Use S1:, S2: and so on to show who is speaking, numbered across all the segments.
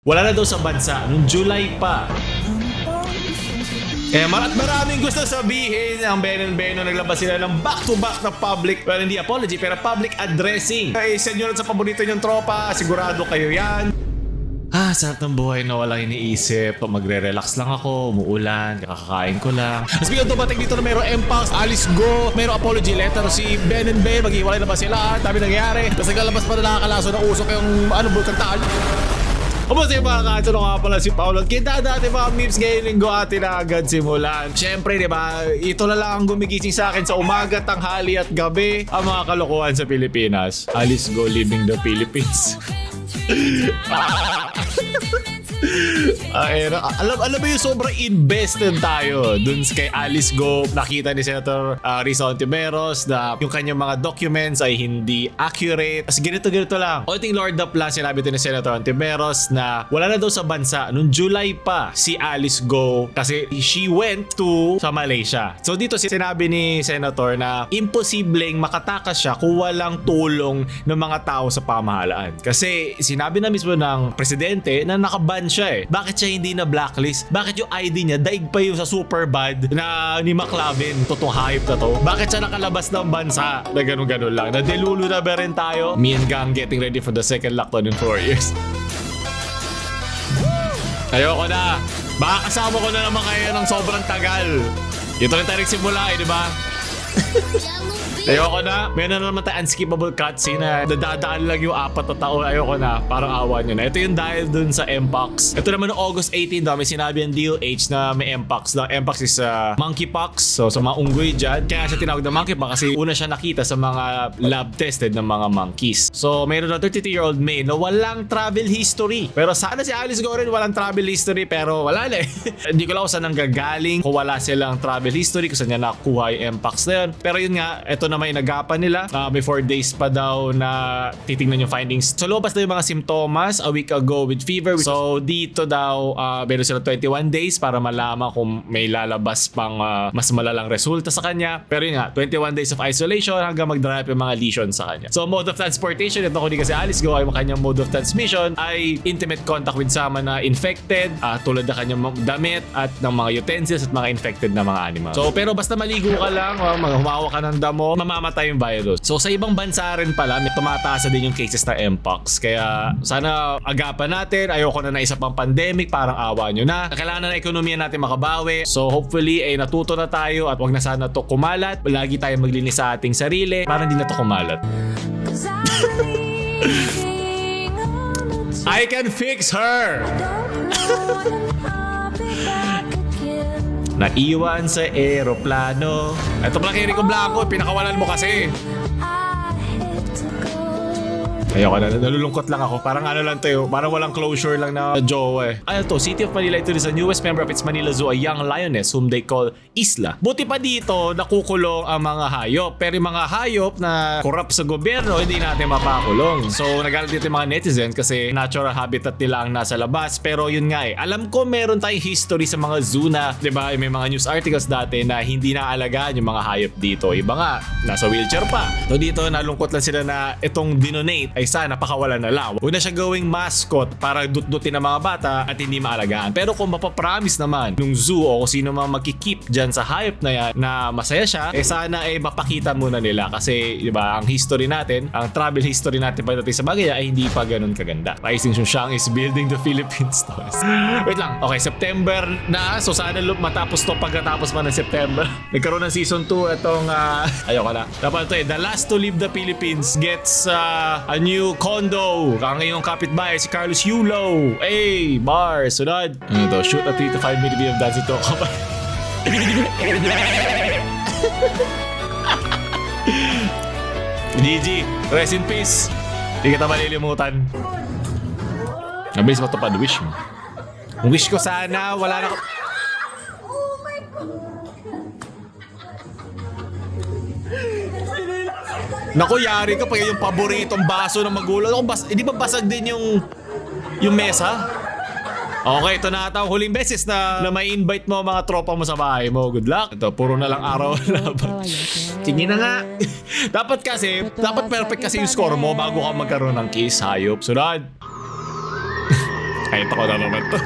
S1: Wala na daw sa bansa, nung July pa. Maraming gusto sabihin. Ang Benon naglabas sila ng back-to-back na public, well, hindi apology, pero public addressing. Send nyo lang sa paborito nyong tropa, sigurado kayo yan. Sarap ng buhay na walang iniisip. Magre-relax lang ako, umuulan, kakakain ko lang. Mas bigyan dumating dito na mayroong MPAX, Alice Go, mayroong apology letter si Ben, maghiwalay na ba sila? Dami nangyari. Tapos naglalabas pa na nakakalaso ng usok yung bulkantaan. Kamusta yung mga kanto nga pala si Paolo? Kita dati mga memes ngayong linggo atin na agad simulan. Siyempre, di ba, ito na lang ang gumigising sa akin sa umaga, tanghali at gabi ang mga kalokohan sa Pilipinas. Alice Go leaving the Philippines. Alam mo yung sobrang invested tayo dun kay Alice Go. Nakita ni Senator Risa Hontiveros na yung kanyang mga documents ay hindi accurate. As ganito lang. Onting Lord up lang sinabi ito ni Senator Hontiveros na wala na daw sa bansa nung July pa si Alice Go kasi she went to sa Malaysia. So dito sinabi ni Senator na imposibleng makatakas siya kung walang tulong ng mga tao sa pamahalaan. Kasi sinabi na mismo ng presidente na nakaban siya eh. Bakit siya hindi na blacklist? Bakit yung ID niya daig pa yung sa Superbad na ni McLavin? Totong hype na to. Bakit siya nakalabas ng bansa? Na ganun lang. Na delulu na ba rin tayo? Me and gang getting ready for the second lockdown in 4 years. Ayoko na. Baka kasama ko na naman kayo ng sobrang tagal. Ito rin tayo nagsimula eh, di ba? Ayoko na. Meron na naman tayo unskippable cutscene na dadaan lang yung 4 na taon. Ayoko na. Parang awa nyo na. Ito yung dahil dun sa MPOX. Ito naman noong August 18 daw may sinabi ang DOH na may MPOX. The MPOX is monkeypox. So sa mga unggoy dyan. Kaya siya tinawag na monkeypox kasi una siya nakita sa mga lab tested ng mga monkeys. So mayroon na 32-year-old May na walang travel history. Pero sana si Alice Go rin walang travel history. Pero wala na eh. Hindi ko lang kung saan nanggagaling. Kung wala silang travel history. Kung saan niya nakuha yung MPOX na yun. Pero yun nga, ito na may nagapan nila. Before days pa daw na titingnan yung findings. So lumabas na yung mga simptomas a week ago with fever. So dito daw meron sila 21 days para malaman kung may lalabas pang mas malalang resulta sa kanya. Pero yun nga, 21 days of isolation hanggang mag-develop yung mga lesions sa kanya. So mode of transportation, ito kundi kasi Alice Go ay kanyang mode of transmission ay intimate contact with someone na infected, tulad na kanyang damit at ng mga utensils at mga infected na mga animals. So pero basta maligo ka lang, humawa ka ng damo, mamamatay yung virus. So sa ibang bansa rin pala, may tumataas na din yung cases ng MPOX. Kaya sana agapan natin. Ayoko na isa pang pandemic, parang awa nyo na. Kailangan na ekonomiya natin makabawi. So hopefully ay natuto na tayo at wag na sana to kumalat. Lagi tayong maglinis sa ating sarili para hindi na to kumalat. I can fix her! Naiwan sa eroplano. Ito pala kay Rico Blanco, pinakawalan mo kasi. Ayoko na, nalulungkot lang ako. Parang ano lang to, parang walang closure lang na jowa eh. Ano to, City of Manila ito is a newest member of its Manila Zoo, a young lioness whom they call Isla. Buti pa dito, nakukulong ang mga hayop. Pero yung mga hayop na corrupt sa gobyerno, hindi natin mapakulong. So nagalit dito yung mga netizen kasi natural habitat nila ang nasa labas. Pero yun nga eh, alam ko meron tayong history sa mga zoo na, di ba, may mga news articles dati na hindi naalagaan yung mga hayop dito. Iba nga, nasa wheelchair pa. So dito, nalungkot lang sila na itong dinonate ay sana pakawalan na lang. Huwag na siya gawing mascot para dut-dutin ng mga bata at hindi maalagaan. Pero kung mapapromise naman nung zoo o kung sino mang magkikeep dyan sa hype na yan na masaya siya, sana mapakita muna nila kasi diba, ang history natin, ang travel history natin pagdating sa bagay ay hindi pa ganun kaganda. Rising Shunshang is building the Philippines. Wait lang. Okay, September na. So sana matapos to pagkatapos pa ng September. Nagkaroon ng season 2 itong ayoko na. Dapat ito The Last to Leave the Philippines gets a new condo. Ang ngayong kapitbahay si Carlos Yulo. Hey, bar, sunod. Ano to? Shoot a 3 to 5 minute video of dancing to. GG, rest in peace. Hindi kita malilimutan. Nabilis mo ito pa, wish mo. Ang wish ko sana, wala na. Naku, yari ka pa yung paboritong baso ng magulang. Hindi ba basag din yung mesa? Okay, ito na ata ang huling beses na may invite mo mga tropa mo sa bahay mo. Good luck. Ito, puro na lang araw laban. Sige na nga. dapat perfect kasi yung score mo bago ka magkaroon ng case, hayop. Sunod. Kahit ako na naman to.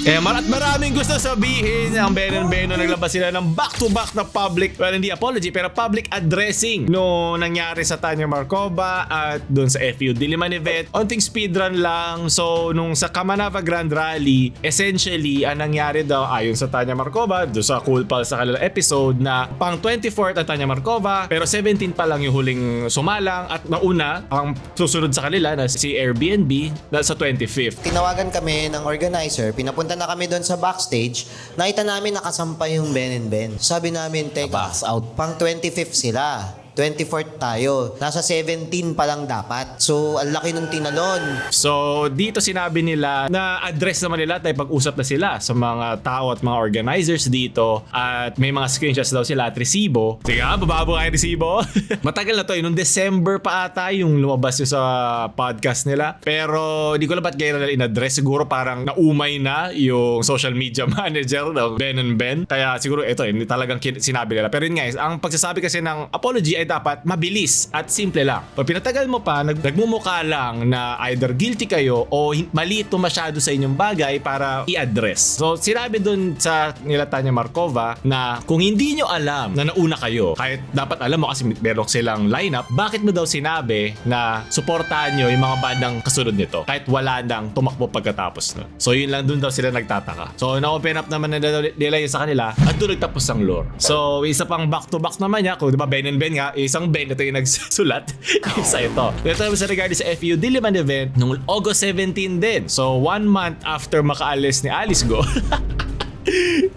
S1: At maraming gusto sabihin. Ang Ben & Beno naglabas sila ng back-to-back na public, well, hindi apology, pero public addressing no nangyari sa Tanya Markova at doon sa FU Diliman event. Onting speedrun lang. So, nung sa Kamanava Grand Rally, essentially, ang nangyari daw ayon sa Tanya Markova, doon sa Cool Pals sa kanilang episode, na pang 24th ang Tanya Markova, pero 17 pa lang yung huling sumalang at nauna ang susunod sa kanila na si Airbnb na sa 25th.
S2: Tinawagan kami ng organizer, pinapunta na kami doon sa backstage, nakita namin nakasampay yung Ben & Ben. Sabi namin, teka, pang 25th sila. 24th tayo. Nasa 17 pa lang dapat. So, ang laki nung tinalon.
S1: So, dito sinabi nila na address naman nila at pag-usap na sila sa mga tao at mga organizers dito at may mga screenshots daw sila at resibo. Sige, bababo nga yung resibo. Matagal na to. Nung December pa ata yung lumabas yung sa podcast nila. Pero, di ko lang ba't gaya nila in-address. Siguro parang naumay na yung social media manager ng Ben & Ben. Kaya siguro ito, hindi talagang sinabi nila. Pero yun nga, ang pagsasabi kasi ng apology ay dapat mabilis at simple lang. Pag pinatagal mo pa, nagmumukha lang na either guilty kayo o mali ito masyado sa inyong bagay para i-address. So, sinabi dun sa nila Tanya Markova na kung hindi nyo alam na nauna kayo, kahit dapat alam mo kasi meron silang lineup, bakit mo daw sinabi na suportahan nyo yung mga bandang kasunod nito kahit wala nang tumakbo pagkatapos nun. So, yun lang dun daw sila nagtataka. So, na-open up naman nila yun sa kanila at doon nagtapos ang lore. So, isa pang back-to-back naman niya, kung diba Ben & Ben nga, isang Ben, ito yung nagsulat. Isa ito. Ito naman sa regarding sa FU Diliman event nung August 17 din. So, 1 month after makaalis ni Alice Go.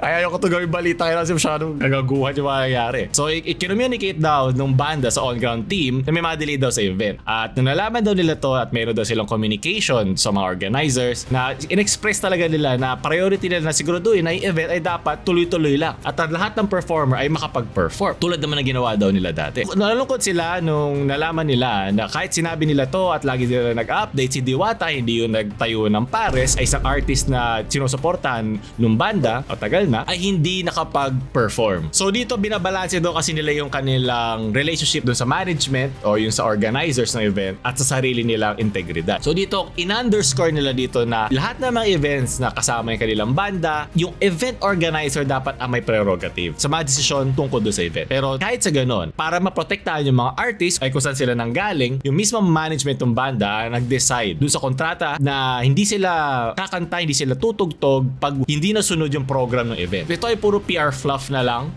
S1: Ayaw ko ito gawin balita kasi masyadong nagaguhan yung mga nangyari. So, i-communicate daw nung banda sa on-ground team na may mga delay daw sa event. At nung nalaman daw nila to at mayroon daw silang communication sa mga organizers na in-express talaga nila na priority nila na siguraduhin na yung event ay dapat tuloy-tuloy lang. At ang lahat ng performer ay makapag-perform. Tulad naman na ginawa daw nila dati. Nalulungkot sila nung nalaman nila na kahit sinabi nila to at lagi nila nag-update, si Diwata hindi yung nagtayo ng pares ay isang artist na sinusuportahan ng banda o tagal na ay hindi nakapag-perform. So dito binabalanse daw kasi nila yung kanilang relationship doon sa management o yung sa organizers ng event at sa sarili nilang integridad. So dito in-underscore nila dito na lahat ng mga events na kasama yung kanilang banda, yung event organizer dapat ang may prerogative sa mga desisyon tungkol doon sa event. Pero kahit sa ganon, para maprotektahan yung mga artists ay kung saan sila nanggaling, yung mismo management ng banda nag-decide doon sa kontrata na hindi sila kakanta, hindi sila tutugtog pag hindi nasunod yung program ng event. Ito ay puro PR fluff na lang.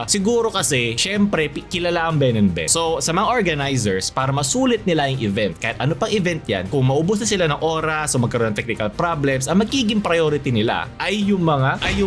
S1: Siguro kasi, syempre, kilala ang Ben & Ben. So, sa mga organizers, para masulit nila yung event, kahit ano pang event yan, kung maubos na sila ng oras o magkaroon ng technical problems, ang magiging priority nila ay yung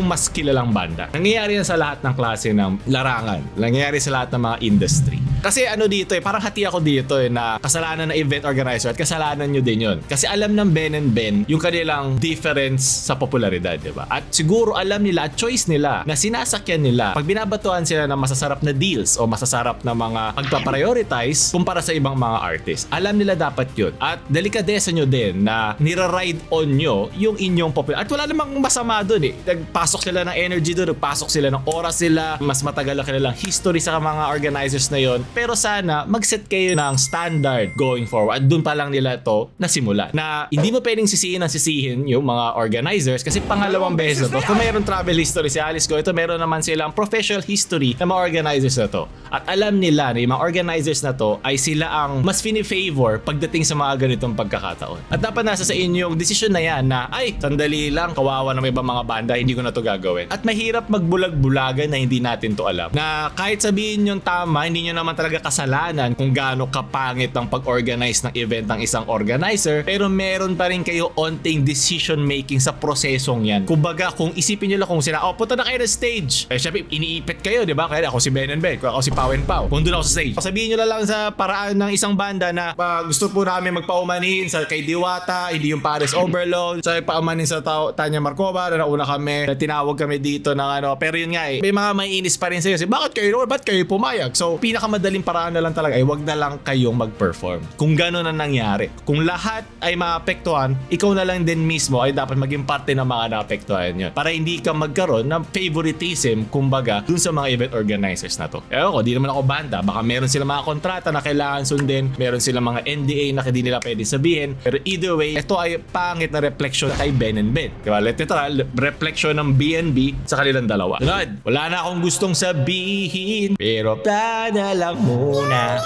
S1: mas kilalang banda. Nangyayari yan sa lahat ng klase ng larangan. Nangyayari sa lahat ng mga industry. Kasi ano dito parang hati ako dito na kasalanan ng event organizer at kasalanan nyo din yun. Kasi alam ng Ben & Ben yung kanilang difference sa popularidad, diba? At siguro alam nila at choice nila na sinasakyan nila pag binabatuan sila ng masasarap na deals o masasarap na mga pagpa-prioritize kumpara sa ibang mga artists. Alam nila dapat yun. At delikadesa nyo din na nira-ride on nyo yung inyong popular. At wala namang masama dun Nagpasok sila ng energy dun, nagpasok sila ng oras sila, mas matagal ang kanilang history sa mga organizers na yon. Pero sana mag-set kayo ng standard going forward. At dun pa lang nila to nasimula. Na hindi mo pwedeng sisihin yung mga organizers kasi pangalawang beses na to. Kung mayroon travel history si Alice Go, ito meron naman silang professional history ng mga organizers na to. At alam nila na yung mga organizers na to ay sila ang mas fini-favor pagdating sa mga ganitong pagkakataon. At dapat nasa sa inyong desisyon na yan na ay, sandali lang, kawawa ng ibang mga banda, hindi ko na to gagawin. At mahirap magbulag-bulagan na hindi natin to alam. Na kahit sabihin yung tama, hindi nyo naman talaga kasalanan kung gaano kapangit ang pag-organize ng event ng isang organizer, pero meron pa rin kayo onting decision making sa prosesong yan. Kumbaga, kung isipin nyo lang kung sila, punta na kayo na stage. Syempre, iniipit kayo, di ba? Kaya ako si Ben & Ben, ako si Pau & Pau. Kung doon ako sa stage. Sabihin nyo lang sa paraan ng isang banda na gusto po namin magpaumanhin sa kay Diwata, hindi yung Paris Overload, sa paumanhin sa Tanya Markova, na nauna kami, na tinawag kami dito ng pero yun nga may mga maiinis pa rin sa'yo. Ba't kayo pumayag? So, pinakamadali madaling paraan na lang talaga ay wag na lang kayong mag-perform. Kung gano'n na nangyari. Kung lahat ay maapektuhan, ikaw na lang din mismo ay dapat maging parte ng mga naapektuhan yun. Para hindi ka magkaroon ng favoritism, kumbaga, dun sa mga event organizers na to. Ewan ko, di naman ako banda. Baka meron sila mga kontrata na kailangan sundin. Meron sila mga NDA na hindi nila pwede sabihin. Pero either way, ito ay pangit na reflection kay Ben and Ben. Diba? Literal, reflection ng BNB sa kanilang dalawa. Sunod, wala na akong gustong sabihin, pero plana lang muna.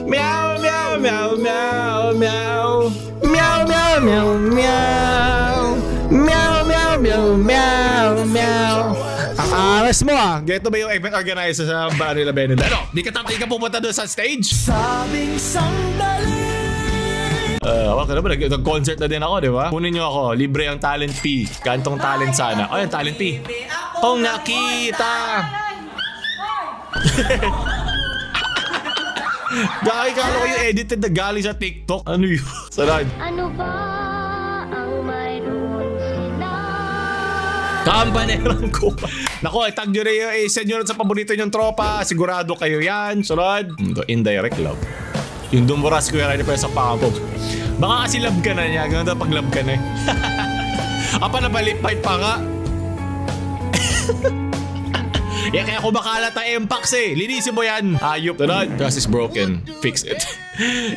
S1: Meow, meow, meow, meow, meow. Meow, meow, meow, meow. Meow, meow, meow, meow, meow. Ang aras mo ah. Ganito ba yung event organizer sa bar nila Ben and Ben? Ano? Di ka pupunta doon sa stage?
S3: Sabing sandali.
S1: Wag ka naman, nag-concert na din ako, di ba? Kunin nyo ako, libre ang talent fee. Gantong talent sana. Ay, ang talent fee. Kung nakita. Gaki, kala ko yung edited na galing sa TikTok. Ano yun? Sarad.
S4: Ano ba ang mayroon sila?
S1: Kampanerang ko. Nako, tag nyo rin yung send nyo rin sa paborito nyong tropa. Sigurado kayo yan. Sunod. Indirect love. Yung dumuras ko yung pa sa pangako. Baka kasi love ka na niya. Ganun daw pag love ka na eh. Apa na balipay pa nga. Yeah, kaya kumakalat ang MPAX eh. Linisin mo yan. Ayop. Tunod. Trust is broken. Fix it.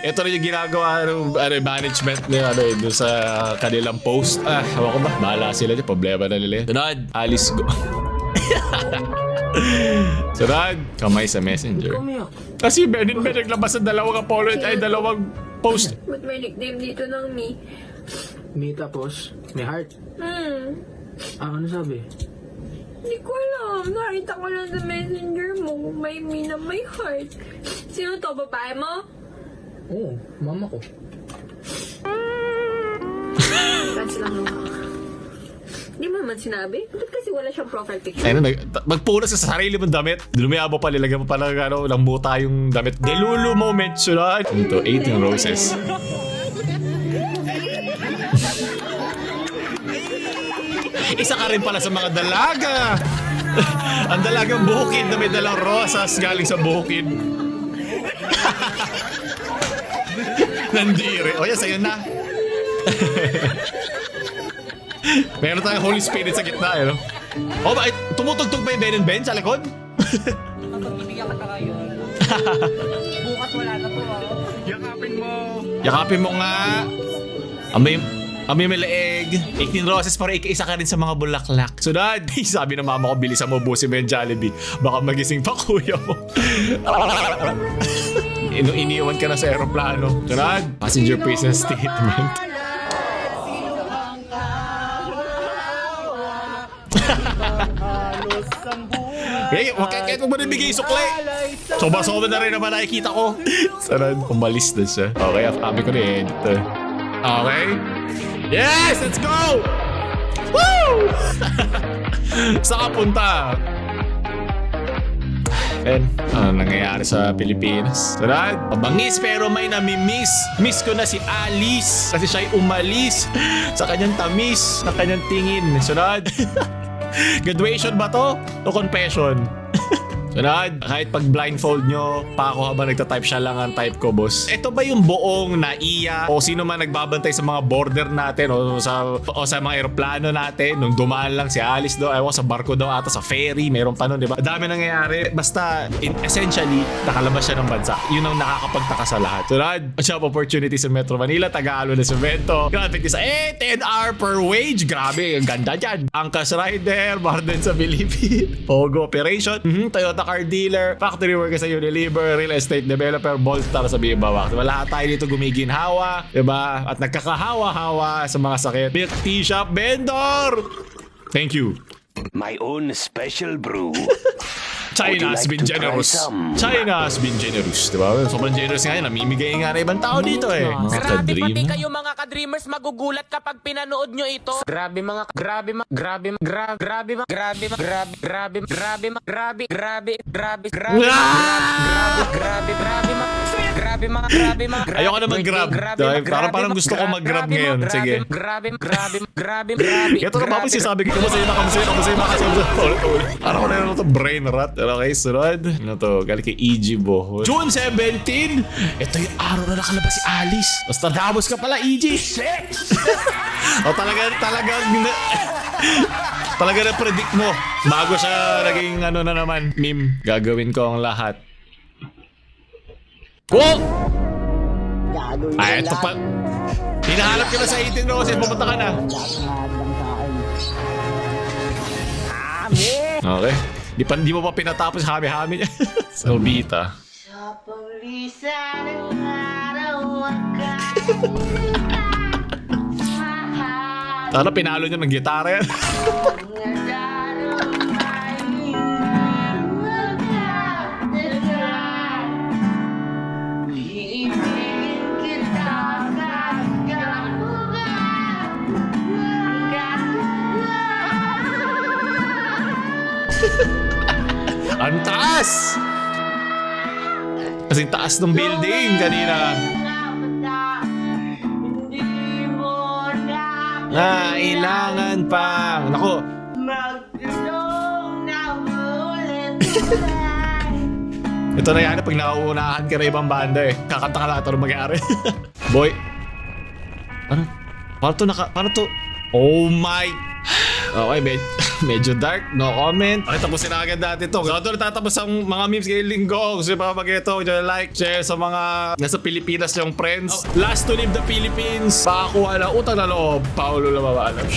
S1: Ito rin yung ginagawa ng management niya doon sa kanilang post. Hawa ko ba? Bahala sila. Problema na nila. Tunod. Alice go. Sunod. Kamay sa messenger. Kasi Ben and Ben naglabas ng dalawang apology ay dalawang post.
S5: Ba't may nickname dito ng me?
S3: Me tapos, may heart. Ano sabi?
S5: Hindi ko alam. Nakita ko lang sa messenger mo. May me na may heart. Sino to? Babae mo?
S3: Oo, mama ko.
S5: Fans lang naman. Hindi mo naman sinabi? Ba't kasi wala siyang profile picture?
S1: Ayun, magpunas ka sa sarili mong damit. Lumaya mo pa, nilagyan mo pa ng lambuta yung damit. Delulu moment, sunod. Ito, 18 roses. Isa ka rin pala sa mga dalaga. Ang dalagang bukid na may dalang rosas galing sa bukid. Nandire. O yan, sa'yo na. Meron tayong Holy Spirit sa gitna, eh, no? Oh, bakit? Tumutugtog ba yung Ben and Ben sa likod?
S6: Pagbibigyan ka ngayon. Bukas wala na to,
S1: Yakapin mo nga. Amoy may leeg. 18 roses para isa ka rin sa mga bulaklak. Sunod. Sabi ng mama ko, bilisan mo busin mo yung Jollibee. Baka magising pa kuya mo. Iniwan ka na sa aeroplano. Sunod. Passenger prison statement. Hey, kahit mo ba nabigay yung sukli? Soba-soba na rin naman nakikita ko. Sarad, umalis na siya. Okay, sabi ko na edit. Okay. Yes! Let's go! Woo! Saan ka punta? Ben, ano nangyayari sa Pilipinas? Sarad, mabangis pero may nami-miss. Miss ko na si Alice kasi siya'y umalis sa kanyang tamis, sa kanyang tingin. Sunod. Graduation ba to? O confession? Sunod, kahit pag blindfold nyo, pa ako habang nagtatype siya lang ang type ko, boss. Ito ba yung buong naiya o sino man nagbabantay sa mga border natin o sa mga aeroplano natin nung dumaan lang si Alice do, sa barko daw ata sa ferry, meron pa nun, di ba? Dami nangyayari. Basta, essentially, nakalabas siya ng bansa. Yun ang nakakapagtaka sa lahat. Sunod, job opportunity sa Metro Manila, Tagalog na sa Vento. Grabe ka sa 10 hour per wage. Grabe, ang ganda dyan. Angkas Rider, Barden sa Philippines, Pogo Operation, Toyota car dealer, factory worker sa Unilever, real estate developer, Bolstar sa Bibawa. Diba, lahat tayo dito gumiginhawa, diba? At nagkakahawa-hawa sa mga sakit. Milk tea shop vendor! Thank you.
S7: My own special brew.
S1: China has been generous. China has been generous, diba? Sobrang generous nga yan. Namimigay nga na ibang tao dito eh. Mga
S6: Grabe,
S1: ka-dream.
S6: pati kayo mga ka-dreamers magugulat kapag pinanood nyo ito. Grabe mga grabe grabe grabe grabe grabe grabe grabe grabe grabe grabe grabe grabe grabe grabe grabe grabe mga
S1: Ayoko na mag-grab. Parang gusto ko mag-grab ngayon. Sige.
S6: Grabe.
S1: Ito na mapos sabi ko, kamusay na. Parang ko na yun ito, brain rot. Okay, sunod. Ano to? Galing kay EG Bohol. June 17! Ito yung araw na nakalabas si Alice. Basta dabos ka pala, EG. O talaga na-predict mo. Bago siya naging ano na naman, meme. Gagawin ko ang lahat. Wow! Ay, ito pa. Hinahanap ka na sa 18 Roses. Pupunta ka na. Okay. Di mo pa pinatapos hami-hami niya. Nobita. Sana pinalo niya ng gitara yan. Ang taas! Kasing taas ng building kanina. Kailangan pang. Naku. Ito na yan pag nakauunahan ka na ibang banda eh. Kakanta ka lang ito mag-aari. Boy. Paano to? Oh my. Okay, medyo dark. No comment. Okay, tapusin na agad natin ito. Ito natatapos ang mga memes ngayong linggo. Gusto nyo pa mag ito, like, share sa mga nasa Pilipinas yung friends. Last to leave the Philippines. Pakakuha na utang na loob. Paulo Lamabalaw.